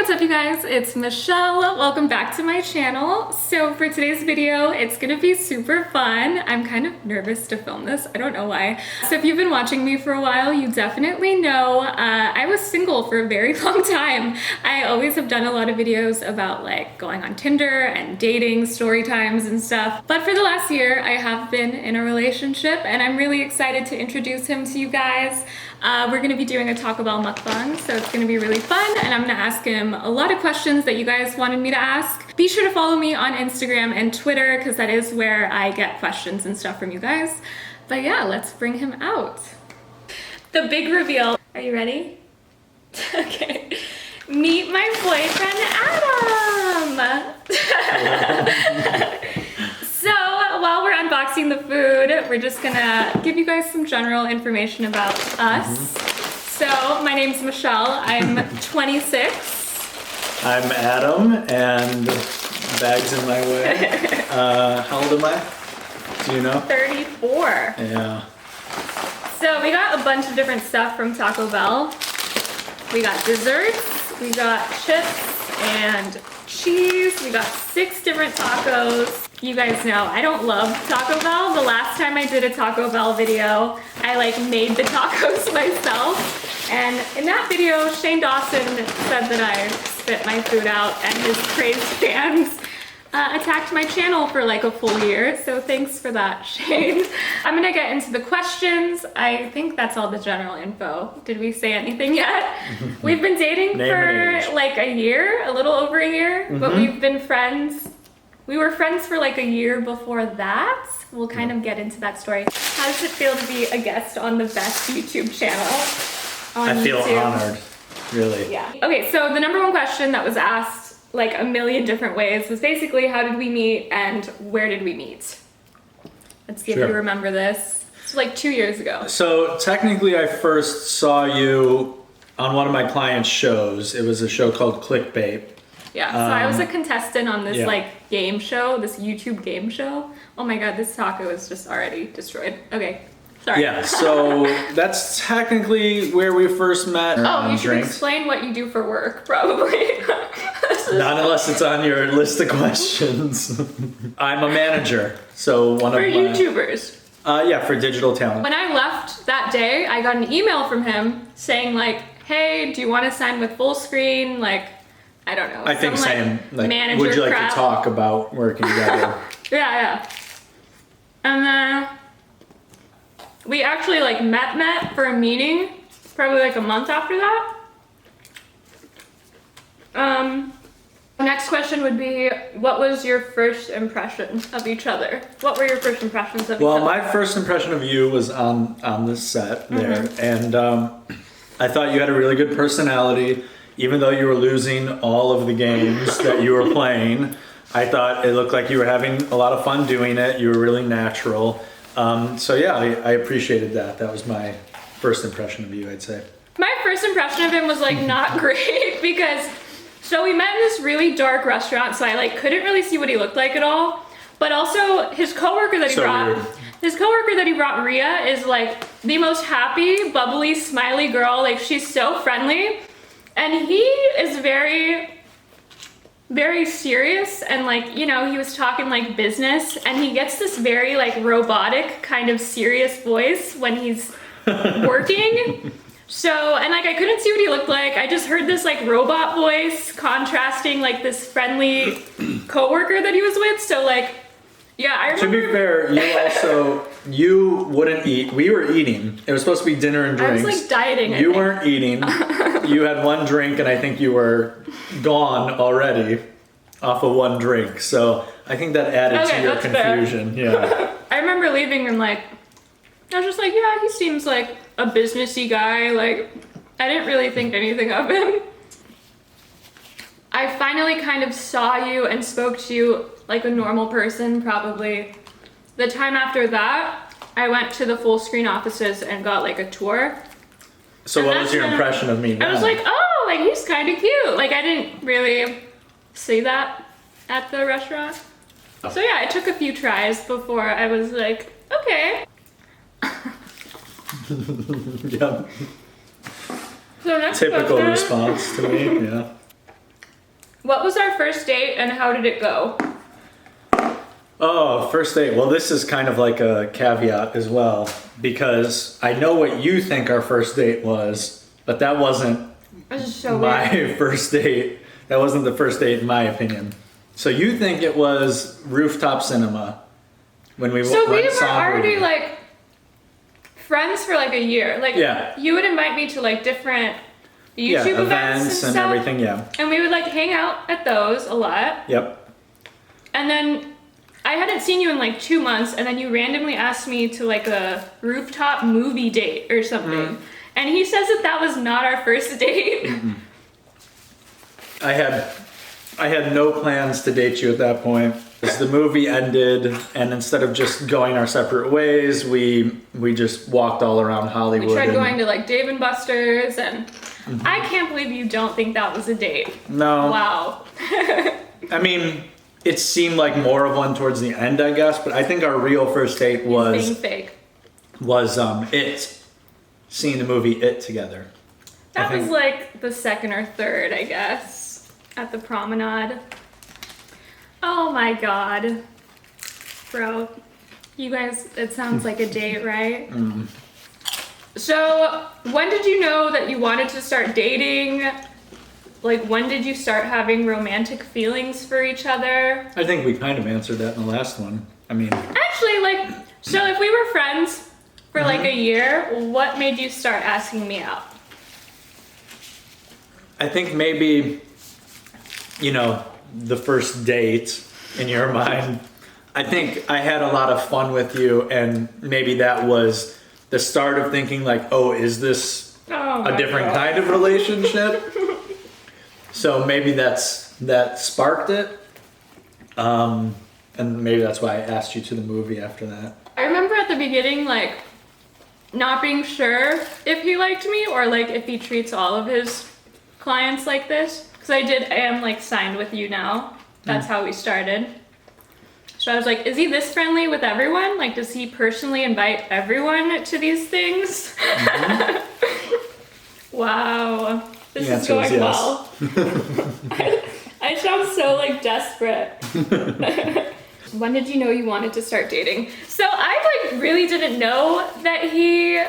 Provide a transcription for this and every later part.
what's up you guys? It's Michelle. Welcome back to my channel. So for today's video, it's gonna be super fun. I'm kind of nervous to film this. I don't know why. So if you've been watching me for a while, you definitely know I was single for a very long time. I always have done a lot of videos about like going on Tinder and dating, story times and stuff. But for the last year, I have been in a relationship and I'm really excited to introduce him to you guys. We're gonna be doing a Taco Bell mukbang, so it's gonna be really fun, and I'm gonna ask him a lot of questions that you guys wanted me to ask. Be sure to follow me on Instagram and Twitter, because that is where I get questions and stuff from you guys. But yeah, let's bring him out. The big reveal. Are you ready? Okay. Meet my boyfriend, Adam! So while we're unboxing the food, we're just gonna give you guys some general information about us. So my name's Michelle, I'm 26. I'm Adam, and bags in my way. How old am I? Do you know? 34. Yeah. So we got a bunch of different stuff from Taco Bell. We got desserts, we got chips and cheese, we got 6 different tacos. You guys know I don't love Taco Bell. The last time I did a Taco Bell video, I like made the tacos myself. And in that video, Shane Dawson said that I spit my food out and his crazed fans attacked my channel for like a full year. So thanks for that, Shane. I'm gonna get into the questions. I think that's all the general info. Did we say anything yet? We've been dating for like a year, a little over a year, but we've been friends. We were friends for like a year before that. We'll kind of get into that story. How does it feel to be a guest on the best YouTube channel? I feel honored, really. Yeah. Okay, so the number one question that was asked like a million different ways was basically how did we meet and where did we meet? Let's see if you remember this. It's like 2 years ago. So technically I first saw you on one of my clients' shows. It was a show called Clickbait. Yeah, so I was a contestant on this like game show, this YouTube game show. Oh my god, this taco is just already destroyed. Okay, sorry. Yeah, so that's technically where we first met. Oh, you should explain what you do for work, probably. Not unless it's on your list of questions. I'm a manager, so one of my... For YouTubers? Yeah, for digital talent. When I left that day, I got an email from him saying like, hey, do you want to sign with full screen? Like, I don't know. I think saying, like, manager would you like crap. to talk about working together? Yeah. And then we actually like met for a meeting, probably like a month after that. Next question would be, what was your first impression of each other? What were your first impressions of each other? Well, my first impression of you was on this set there, and I thought you had a really good personality. Even though you were losing all of the games that you were playing, I thought it looked like you were having a lot of fun doing it. You were really natural. So yeah, I appreciated that. That was my first impression of you, I'd say. My first impression of him was like not great because, so we met in this really dark restaurant, so I like couldn't really see what he looked like at all. But also his coworker that he brought, Rhea, is like the most happy, bubbly, smiley girl. Like she's so friendly. And he is very, very serious and like, you know, he was talking like business and he gets this very like robotic kind of serious voice when he's working. So, and like I couldn't see what he looked like. I just heard this like robot voice contrasting like this friendly coworker that he was with. So like, yeah, I remember. To be fair, you wouldn't eat. We were eating. It was supposed to be dinner and drinks. I was like dieting. You weren't eating. You had one drink and I think you were gone already off of one drink. So I think that added to your confusion. Fair. Yeah. I remember leaving and like, I was just like, yeah, he seems like a businessy guy. Like, I didn't really think anything of him. I finally kind of saw you and spoke to you like a normal person, probably. The time after that, I went to the full screen offices and got like a tour. So what was your impression of me then? I was like, oh, like he's kind of cute. Like I didn't really see that at the restaurant. So yeah, it took a few tries before I was like, okay. Yep. So next Typical question. response to me, yeah. What was our first date and how did it go? Oh, first date. Well, this is kind of like a caveat as well, because I know what you think our first date was, but that wasn't This is so my weird. first date. That wasn't the first date in my opinion. So you think it was rooftop cinema when we So went we and were saw a already movie. like friends for like a year. Like Yeah. you would invite me to like different YouTube events and stuff. everything, yeah. And we would like hang out at those a lot. Yep. And then I hadn't seen you in like 2 months, and then you randomly asked me to like a rooftop movie date or something. And he says that that was not our first date. I had no plans to date you at that point. As the movie ended, and instead of just going our separate ways, we just walked all around Hollywood. We tried and- going to like Dave and Buster's, and I can't believe you don't think that was a date. No. Wow. I mean, it seemed like more of one towards the end, I guess, but I think our real first date Being was fake. It. Seeing the movie It together. That I was think- like the second or third, I guess, at the promenade. Oh my god. Bro, you guys, it sounds like a date, right? So, when did you know that you wanted to start dating? Like, when did you start having romantic feelings for each other? I think we kind of answered that in the last one. I mean, Actually, like, so if we were friends for like a year, what made you start asking me out? I think maybe, the first date in your mind. I think I had a lot of fun with you, and maybe that was the start of thinking like, oh, is this Oh a my different God. kind of relationship? So maybe that sparked it. And maybe that's why I asked you to the movie after that. I remember at the beginning, like, not being sure if he liked me or like if he treats all of his clients like this. Because I am like signed with you now. That's how we started. So I was like, is he this friendly with everyone? Like, does he personally invite everyone to these things? Wow. This The is answer is going yes. well. I sound so like desperate. When did you know you wanted to start dating? So I like really didn't know that he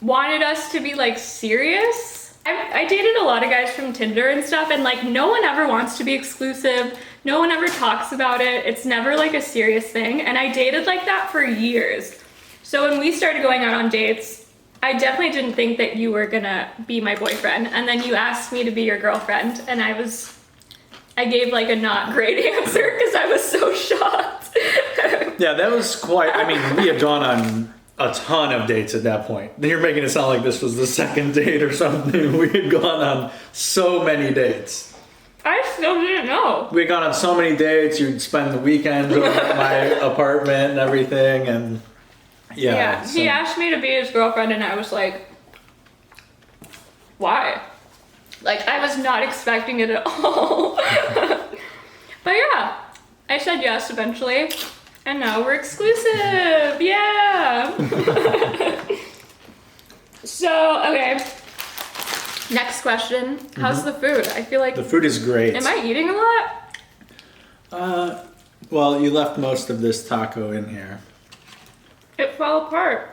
wanted us to be like serious. I dated a lot of guys from Tinder and stuff, and like no one ever wants to be exclusive. No one ever talks about it. It's never like a serious thing. And I dated like that for years. So when we started going out on dates, I definitely didn't think that you were gonna be my boyfriend. And then you asked me to be your girlfriend, and I gave like a not great answer because I was so shocked. Yeah, that was quite. I mean, we had gone on a ton of dates at that point. You're making it sound like this was the second date or something. We had gone on so many dates. I still didn't know. We had gone on so many dates. You'd spend the weekends over at my apartment and everything, and Yeah, so- he asked me to be his girlfriend, and I was like, why? Like, I was not expecting it at all. But yeah, I said yes eventually, and now we're exclusive. Yeah. So, okay. Next question. How's the food? I feel like, The food is great. am I eating a lot? Well, you left most of this taco in here. It fell apart.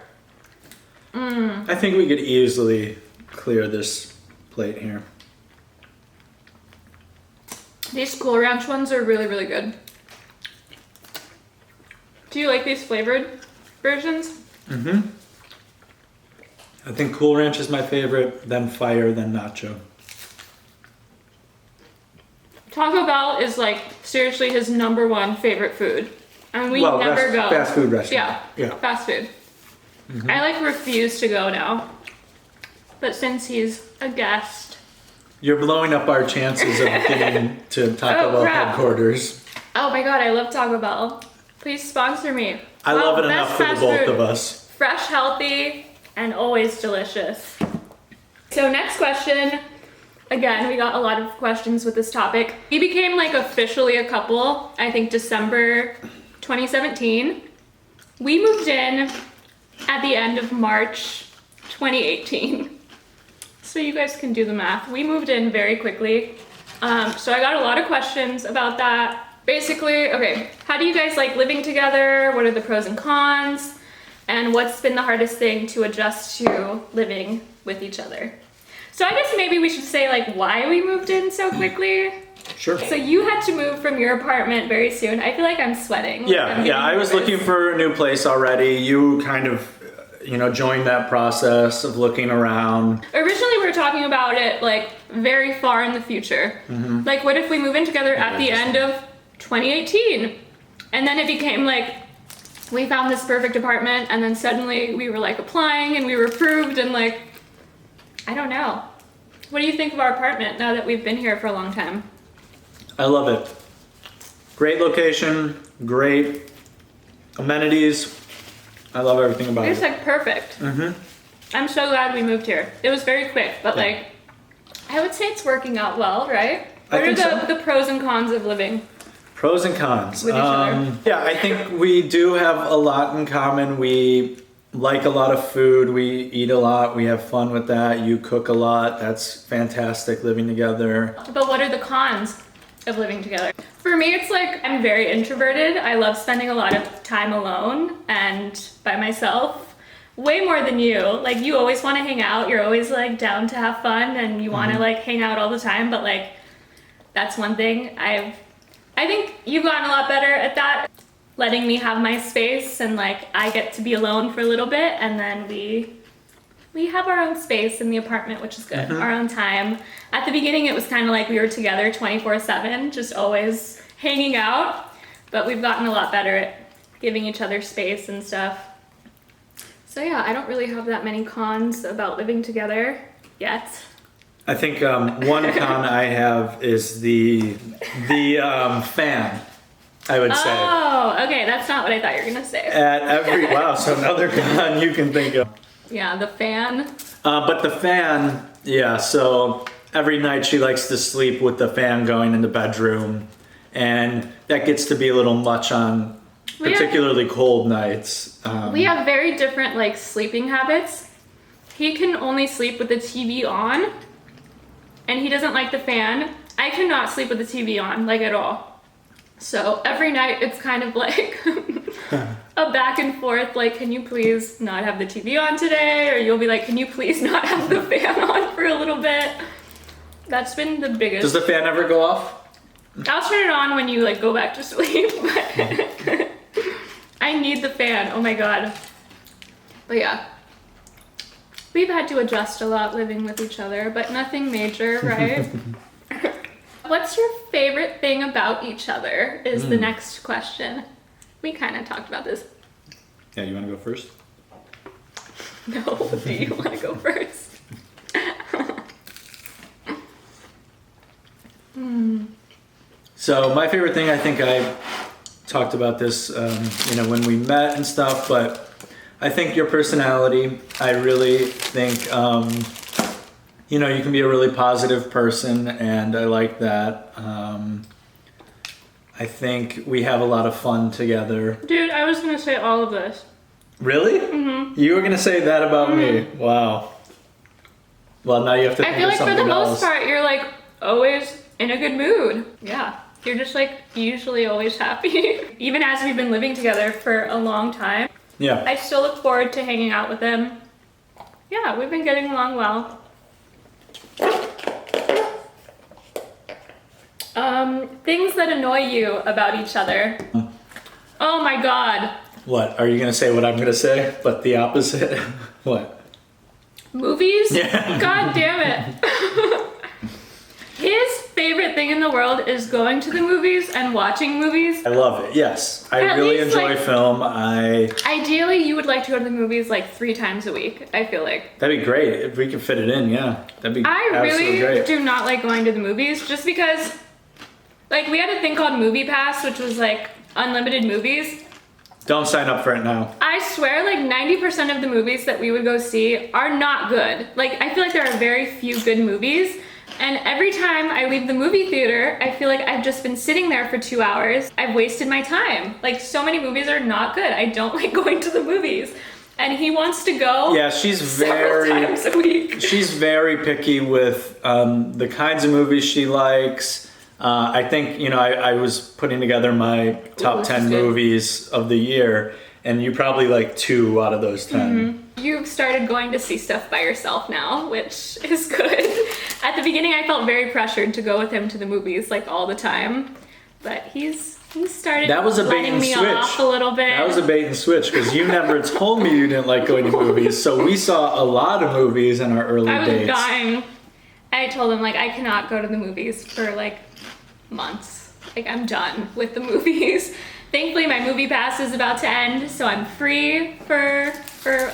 I think we could easily clear this plate here. These Cool Ranch ones are really, really good. Do you like these flavored versions? I think Cool Ranch is my favorite, then Fire, then Nacho. Taco Bell is like seriously his #1 favorite food. And we Well, never go. fast food restaurant. Yeah. Yeah. Fast food. I like refuse to go now. But since he's a guest. You're blowing up our chances of getting to Taco Oh, Bell crap. headquarters. Oh my god, I love Taco Bell. Please sponsor me. I Well, love it best enough for the fast both food. of us. Fresh, healthy, and always delicious. So next question. Again, we got a lot of questions with this topic. We became like officially a couple, I think December 2017. We moved in at the end of March 2018. So you guys can do the math. We moved in very quickly. So I got a lot of questions about that. Basically, okay, how do you guys like living together? What are the pros and cons? And what's been the hardest thing to adjust to living with each other? So I guess maybe we should say like why we moved in so quickly. Sure. So you had to move from your apartment very soon. I feel like I'm sweating. Yeah, I was looking for a new place already. You kind of, joined that process of looking around. Originally we were talking about it like very far in the future. Mm-hmm. Like what if we move in together at the end of 2018? And then it became like, we found this perfect apartment and then suddenly we were like applying and we were approved and like, I don't know. What do you think of our apartment now that we've been here for a long time? I love it. Great location, great amenities. I love everything about It's it. like perfect. Mm-hmm. I'm so glad we moved here. It was very quick, but Yeah. like, I would say it's working out well, right? What I are think the pros and cons of living? Pros and cons. With each other. Yeah, I think we do have a lot in common. We like a lot of food. We eat a lot. We have fun with that. You cook a lot. That's fantastic living together. But what are the cons of living together? For me, it's like I'm very introverted. I love spending a lot of time alone and by myself. Way more than you. Like you always want to hang out. You're always like down to have fun and you want to like hang out all the time. But like that's one thing I think you've gotten a lot better at that. Letting me have my space and like I get to be alone for a little bit and then we have our own space in the apartment, which is good. Our own time. At the beginning, it was kind of like we were together 24/7, just always hanging out. But we've gotten a lot better at giving each other space and stuff. So yeah, I don't really have that many cons about living together yet. I think one con I have is the fan. I would say. Oh, okay, that's not what I thought you were gonna say. At every so another con you can think of. Yeah, the fan. But the fan, yeah. So every night she likes to sleep with the fan going in the bedroom, and that gets to be a little much on particularly cold nights. We have very different like sleeping habits. He can only sleep with the TV on, and he doesn't like the fan. I cannot sleep with the TV on, like at all. So every night it's kind of like a back and forth, like, can you please not have the TV on today? Or you'll be like, can you please not have the fan on for a little bit? That's been the biggest. Does the fan ever go off? I'll turn it on when you like go back to sleep. But I need the fan, oh my God. But yeah, we've had to adjust a lot living with each other, but nothing major, right? What's your favorite thing about each other is the next question. We kind of talked about this. Yeah, you want to go first? No, do you want to go first? So my favorite thing, I think I talked about this, when we met and stuff, but I think your personality, I really think, you can be a really positive person, and I like that. I think we have a lot of fun together. Dude, I was gonna say all of this. Really? Mm-hmm. You were gonna say that about me? Wow. Well, now you have to think I feel of like for something the else. most part, you're like always in a good mood. Yeah, you're just like usually always happy. Even as we've been living together for a long time, Yeah. I still look forward to hanging out with him. Yeah, we've been getting along well. Things that annoy you about each other. Oh my God. What? Are you gonna say what I'm gonna say, but the opposite? What? Movies? Yeah. God damn it. His favorite thing in the world is going to the movies and watching movies. I love it. Yes, I At really least, enjoy like- film. Ideally, you would like to go to the movies like 3 times a week, I feel like. That'd be great if we could fit it in. Yeah, that'd be I absolutely really great. do not like going to the movies just because, like, we had a thing called Movie Pass, which was like unlimited movies. Don't sign up for it now. I swear, like 90% of the movies that we would go see are not good. Like, I feel like there are very few good movies. And every time I leave the movie theater, I feel like I've just been sitting there for 2 hours. I've wasted my time. Like, so many movies are not good. I don't like going to the movies. and he wants to go. Yeah, she's several times a week. She's very picky with the kinds of movies she likes. I think, you know, I was putting together my top 10 movies of the year, and you probably like 2 out of those 10. You've started going to see stuff by yourself now, which is good. At the beginning, I felt very pressured to go with him to the movies like all the time, but he's started That was a bait letting and me switch. off a little bit. That was a bait and switch because you never told me you didn't like going to movies. So we saw a lot of movies in our early I was dates. dying. I told him like I cannot go to the movies for like months. Like I'm done with the movies. Thankfully, my movie pass is about to end, so I'm free for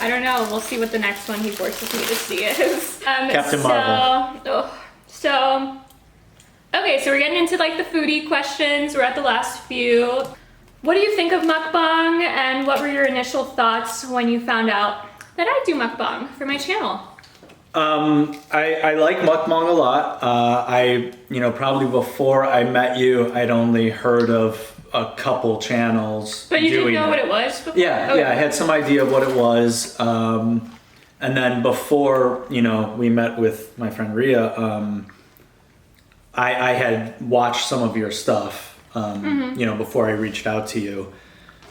I don't know. We'll see what the next one he forces me to see is. Captain Marvel. Okay, so we're getting into like the foodie questions. We're at the last few. What do you think of mukbang, and what were your initial thoughts when you found out that I do mukbang for my channel? I like mukbang a lot. Probably before I met you, I'd only heard of a couple channels. But you didn't doing know it. what it was before? Yeah, Okay. yeah, I had some idea of what it was. And then before, we met with my friend Ria, I had watched some of your stuff, before I reached out to you.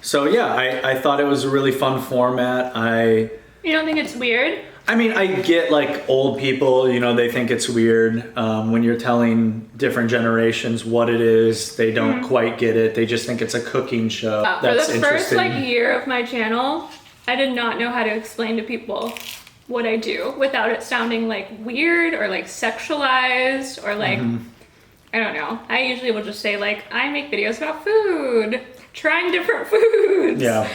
So yeah, I thought it was a really fun format. You don't think it's weird? I mean, I get like old people, they think it's weird when you're telling different generations what it is. They don't quite get it. They just think it's a cooking show. That's for the first interesting. year of my channel, I did not know how to explain to people what I do without it sounding like weird or like sexualized or like, I don't know. I usually will just say like, I make videos about food, trying different foods. Yeah.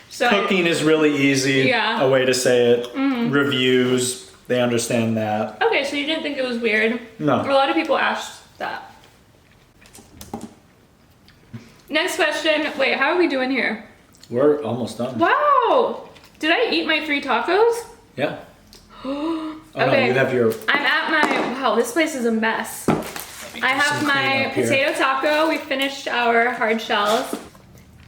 So Cooking is really easy, Yeah. a way to say it. Reviews, they understand that. Okay, so you didn't think it was weird? No. A lot of people asked that. Next question. Wait, how are we doing here? We're almost done. Wow! Did I eat my 3 tacos? Yeah. Oh Okay. no, you have your... I'm at my, wow, this place is a mess. I have some my clean up here. potato taco. We finished our hard shells.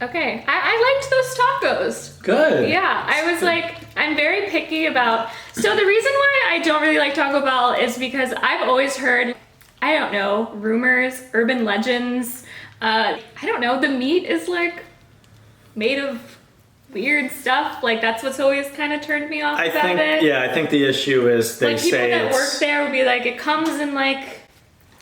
Okay, I liked those tacos. Good. Yeah, I was like, I'm very picky about, so the reason why I don't really like Taco Bell is because I've always heard, I don't know, rumors, urban legends, I don't know, the meat is like made of weird stuff. Like that's what's always kind of turned me off about it. I think the issue is they Like people say that work it's... there would be like, it comes in like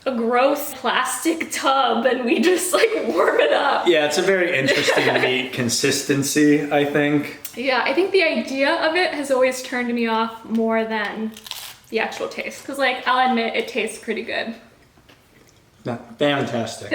a gross plastic tub and we just like warm it up. Yeah, it's a very interesting meat consistency, I think. Yeah, I think the idea of it has always turned me off more than the actual taste. Cause like, I'll admit it tastes pretty good. Fantastic.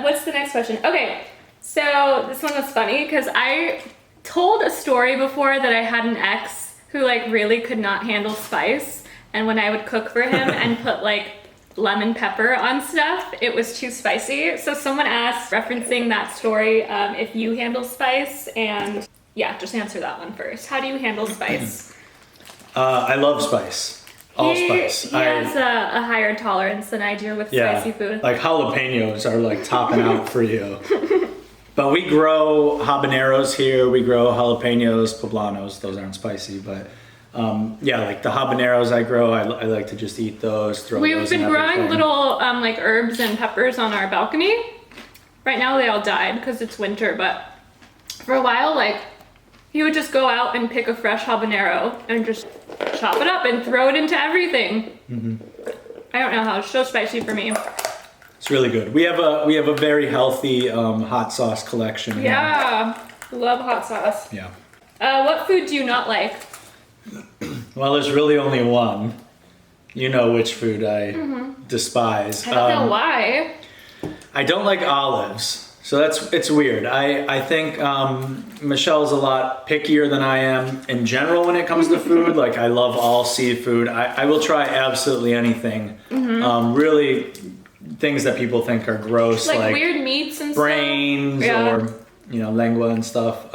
What's the next question? Okay, so this one was funny because I told a story before that I had an ex who like really could not handle spice. And when I would cook for him and put like lemon pepper on stuff, it was too spicy. So someone asked, referencing that story, if you handle spice, and yeah, just answer that one first. How do you handle spice? I love spice. All spice. He has a higher tolerance than I do with spicy food. Like jalapenos are like topping out for you. But we grow habaneros here. We grow jalapenos, poblanos. Those aren't spicy, but like the habaneros I grow, I like to just eat those. Throw We've those been in growing everything. little like herbs and peppers on our balcony. Right now they all died because it's winter, but for a while, like he would just go out and pick a fresh habanero and just chop it up and throw it into everything. I don't know how, it's so spicy for me. It's really good. We have a very healthy hot sauce collection. here. Yeah, love hot sauce. Yeah. What food do you not like? Well, there's really only one. You know which food I despise. I don't know why. I don't like olives. So it's weird. I think Michelle's a lot pickier than I am in general when it comes to food. Like I love all seafood. I will try absolutely anything. Really things that people think are gross, Like weird meats and brains stuff. or lengua and stuff.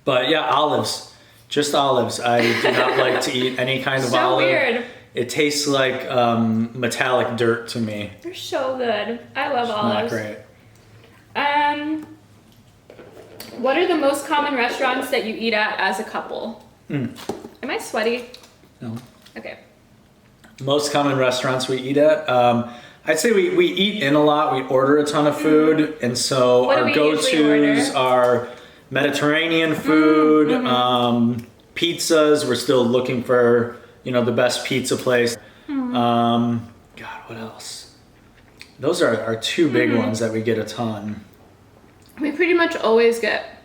But yeah, olives. Just olives. I do not like to eat any kind of So olive. weird. It tastes like metallic dirt to me. They're so good. I love Not olives. great. What are the most common restaurants that you eat at as a couple? Am I sweaty? No. Okay. Most common restaurants we eat at. I'd say we eat in a lot. We order a ton of food, and so What do our we usually go-tos order? are Mediterranean food, pizzas. We're still looking for the best pizza place. God, what else? Those are our two big ones that we get a ton. We pretty much always get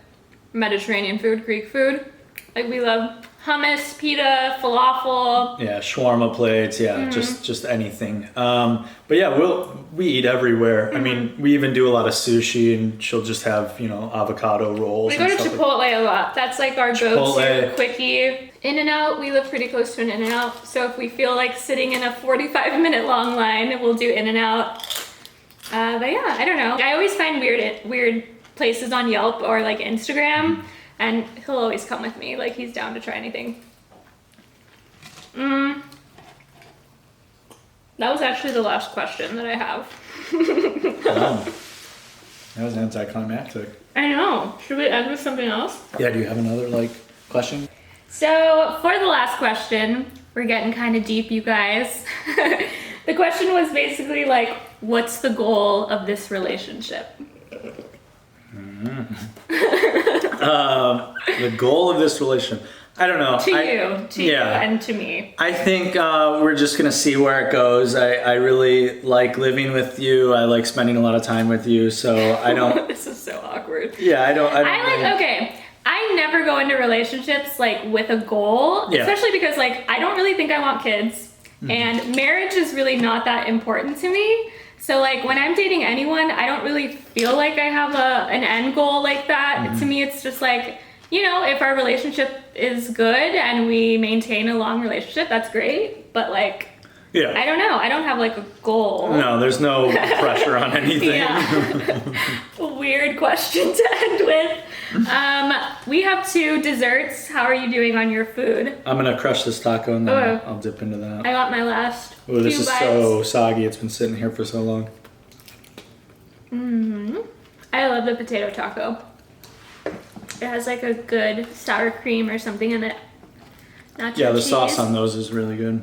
Mediterranean food, Greek food. Like we love hummus, pita, falafel. Yeah, shawarma plates. Yeah, just anything. But yeah, we eat everywhere. I mean, we even do a lot of sushi, and she'll just have avocado rolls. We go to and stuff Chipotle a lot. That's like our Chipotle. go-to quickie. In-N-Out, we live pretty close to an In-N-Out. So if we feel like sitting in a 45-minute long line, we'll do In-N-Out. But yeah, I don't know. I always find weird places on Yelp or like Instagram, and he'll always come with me. Like he's down to try anything. That was actually the last question that I have. Wow. That was anticlimactic. I know. Should we end with something else? Yeah, do you have another question? So for the last question, we're getting kind of deep, you guys. The question was basically like, what's the goal of this relationship? The goal of this relationship. I don't know. To you, and to me. I think we're just gonna see where it goes. I really like living with you. I like spending a lot of time with you. So I don't. This is so awkward. Yeah, I don't. Okay. I never go into relationships like with a goal, especially because like I don't really think I want kids, and marriage is really not that important to me. So like when I'm dating anyone, I don't really feel like I have an end goal like that. To me, it's just like, if our relationship is good and we maintain a long relationship, that's great. But like, I don't know. I don't have like a goal. No, there's no pressure on anything. Yeah. Weird question to end with. We have 2 desserts. How are you doing on your food? I'm gonna crush this taco and then I'll dip into that. I got my last. Oh, this is bites. so soggy. It's been sitting here for so long. I love the potato taco. It has like a good sour cream or something in it. Nacho Yeah, the cheese. sauce on those is really good.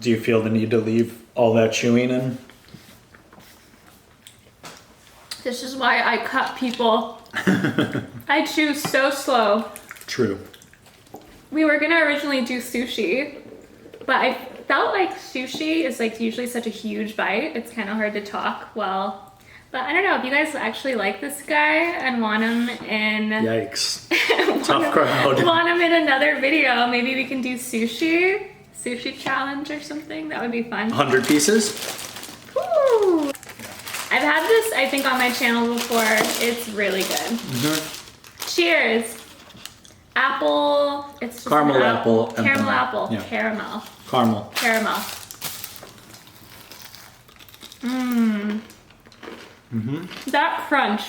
Do you feel the need to leave all that chewing in? This is why I cut people. I chew so slow. True. We were gonna originally do sushi, but I felt like sushi is like usually such a huge bite. It's kind of hard to talk well. But I don't know, if you guys actually like this guy and want him in... Yikes. Tough crowd. Want him in another video, maybe we can do sushi challenge or something. That would be fun. 100 pieces? Ooh. I've had this, I think, on my channel before. It's really good. Cheers. Apple. It's just Caramel apple. Caramel apple. Yeah. Caramel. Caramel. Caramel. That crunch.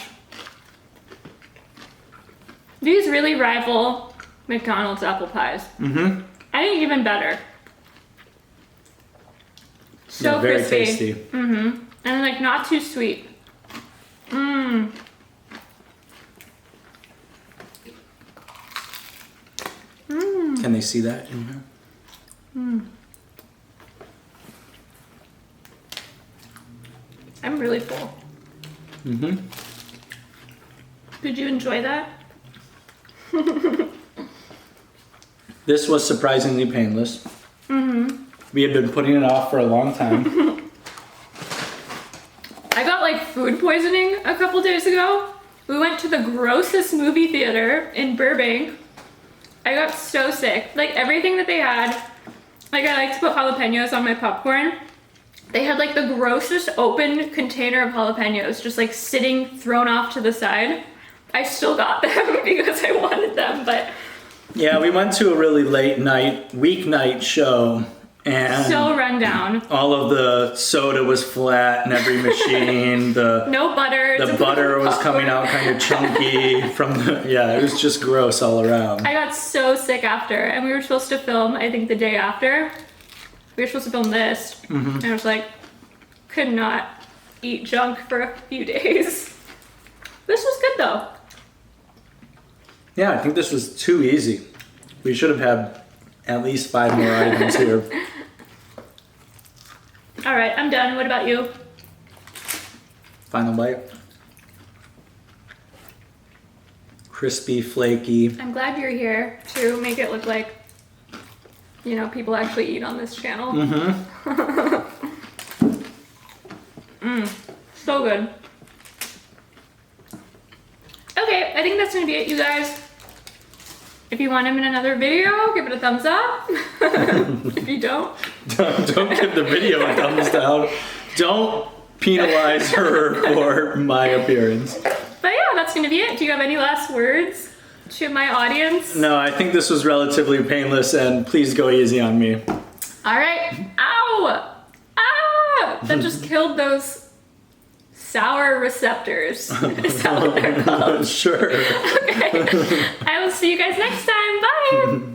These really rival McDonald's apple pies. I think even better. So Yeah, very crispy. tasty. And like not too sweet. Can they see that in here? I'm really full. Did you enjoy that? This was surprisingly painless. We had been putting it off for a long time. I got like food poisoning a couple days ago. We went to the grossest movie theater in Burbank. I got so sick. Like everything that they had, like I like to put jalapenos on my popcorn. They had like the grossest open container of jalapenos just like sitting thrown off to the side. I still got them because I wanted them, but Yeah, we went to a really late night, weeknight show, And So run down. all of the soda was flat in every machine. No butter. The butter was coming out kind of chunky from the, yeah, it was just gross all around. I got so sick after, and we were supposed to film, I think the day after. We were supposed to film this, and I was like, could not eat junk for a few days. This was good though. Yeah, I think this was too easy. We should have had at least 5 more items here. All right, I'm done. What about you? Final bite. Crispy, flaky. I'm glad you're here to make it look like, you know, people actually eat on this channel. So good. Okay, I think that's gonna be it, you guys. If you want him in another video, give it a thumbs up. If you don't, Don't give the video a thumbs down. Don't penalize her for my appearance. but yeah, that's gonna be it. Do you have any last words to my audience? No, I think this was relatively painless, and please go easy on me. All right. Ow! Ah! That just killed those sour receptors. Is that what they're called? Sure. Okay. I will see you guys next time. Bye!